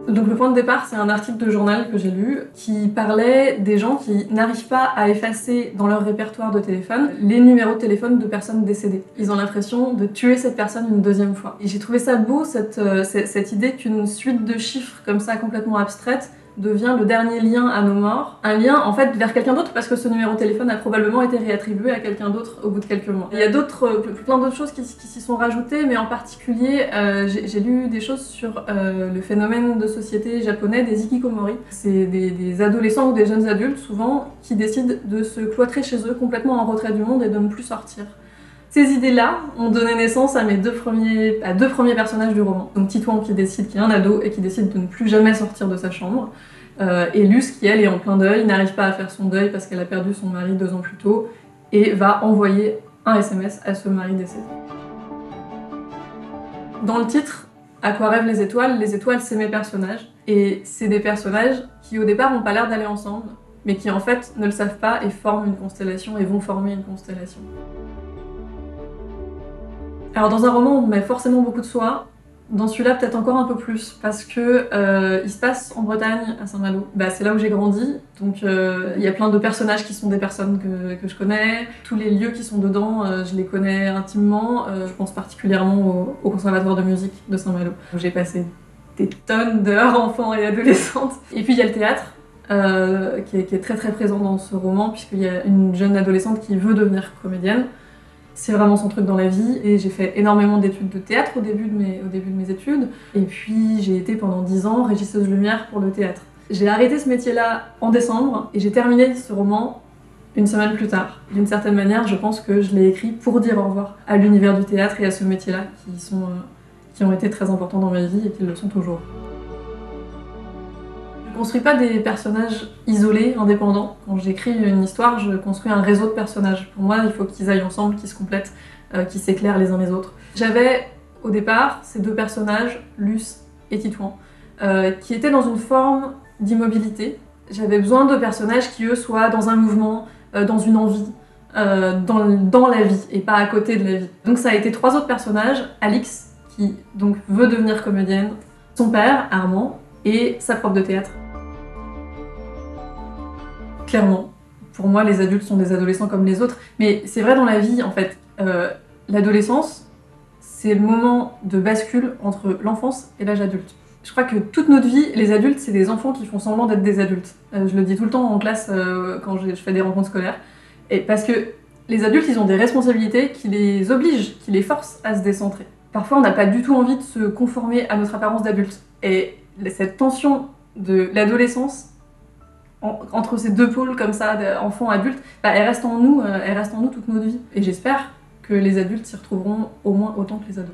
Donc le point de départ, c'est un article de journal que j'ai lu qui parlait des gens qui n'arrivent pas à effacer dans leur répertoire de téléphone les numéros de téléphone de personnes décédées. Ils ont l'impression de tuer cette personne une deuxième fois. Et j'ai trouvé ça beau, cette idée qu'une suite de chiffres comme ça complètement abstraite devient le dernier lien à nos morts. Un lien en fait vers quelqu'un d'autre parce que ce numéro de téléphone a probablement été réattribué à quelqu'un d'autre au bout de quelques mois. Il y a plein d'autres choses qui s'y sont rajoutées, mais en particulier j'ai lu des choses sur le phénomène de société japonais des hikikomori. C'est des adolescents ou des jeunes adultes souvent qui décident de se cloîtrer chez eux complètement en retrait du monde et de ne plus sortir. Ces idées-là ont donné naissance à deux premiers personnages du roman. Donc Titouan qui est un ado et qui décide de ne plus jamais sortir de sa chambre. Et Luce qui elle est en plein deuil, n'arrive pas à faire son deuil parce qu'elle a perdu son mari 2 ans plus tôt et va envoyer un SMS à ce mari décédé. Dans le titre, À quoi rêvent les étoiles c'est mes personnages. Et c'est des personnages qui au départ n'ont pas l'air d'aller ensemble, mais qui en fait ne le savent pas et forment une constellation et vont former une constellation. Alors dans un roman, on met forcément beaucoup de soi. Dans celui-là, peut-être encore un peu plus, parce que il se passe en Bretagne, à Saint-Malo. C'est là où j'ai grandi, donc il y a plein de personnages qui sont des personnes que je connais. Tous les lieux qui sont dedans, je les connais intimement. Je pense particulièrement au Conservatoire de musique de Saint-Malo, où j'ai passé des tonnes d'heures enfant et adolescente. Et puis il y a le théâtre, qui est très très présent dans ce roman, puisqu'il y a une jeune adolescente qui veut devenir comédienne. C'est vraiment son truc dans la vie, et j'ai fait énormément d'études de théâtre au début de mes études, et puis j'ai été pendant 10 ans régisseuse lumière pour le théâtre. J'ai arrêté ce métier-là en décembre, et j'ai terminé ce roman une semaine plus tard. D'une certaine manière, je pense que je l'ai écrit pour dire au revoir à l'univers du théâtre et à ce métier-là qui ont été très importants dans ma vie et qui le sont toujours. Je construis pas des personnages isolés, indépendants. Quand j'écris une histoire, je construis un réseau de personnages. Pour moi, il faut qu'ils aillent ensemble, qu'ils se complètent, qu'ils s'éclairent les uns les autres. J'avais, au départ, ces 2 personnages, Luce et Titouan, qui étaient dans une forme d'immobilité. J'avais besoin de personnages qui, eux, soient dans un mouvement, dans une envie, dans la vie, et pas à côté de la vie. Donc ça a été 3 autres personnages, Alix, qui donc veut devenir comédienne, son père, Armand, et sa prof de théâtre. Clairement, pour moi, les adultes sont des adolescents comme les autres, mais c'est vrai dans la vie, en fait. L'adolescence, c'est le moment de bascule entre l'enfance et l'âge adulte. Je crois que toute notre vie, les adultes, c'est des enfants qui font semblant d'être des adultes. Je le dis tout le temps en classe quand je fais des rencontres scolaires. Et parce que les adultes, ils ont des responsabilités qui les obligent, qui les forcent à se décentrer. Parfois, on n'a pas du tout envie de se conformer à notre apparence d'adulte. Et cette tension de l'adolescence, entre ces 2 pôles comme ça, enfant-adulte, elle reste en nous toute notre vie. Et j'espère que les adultes s'y retrouveront au moins autant que les ados.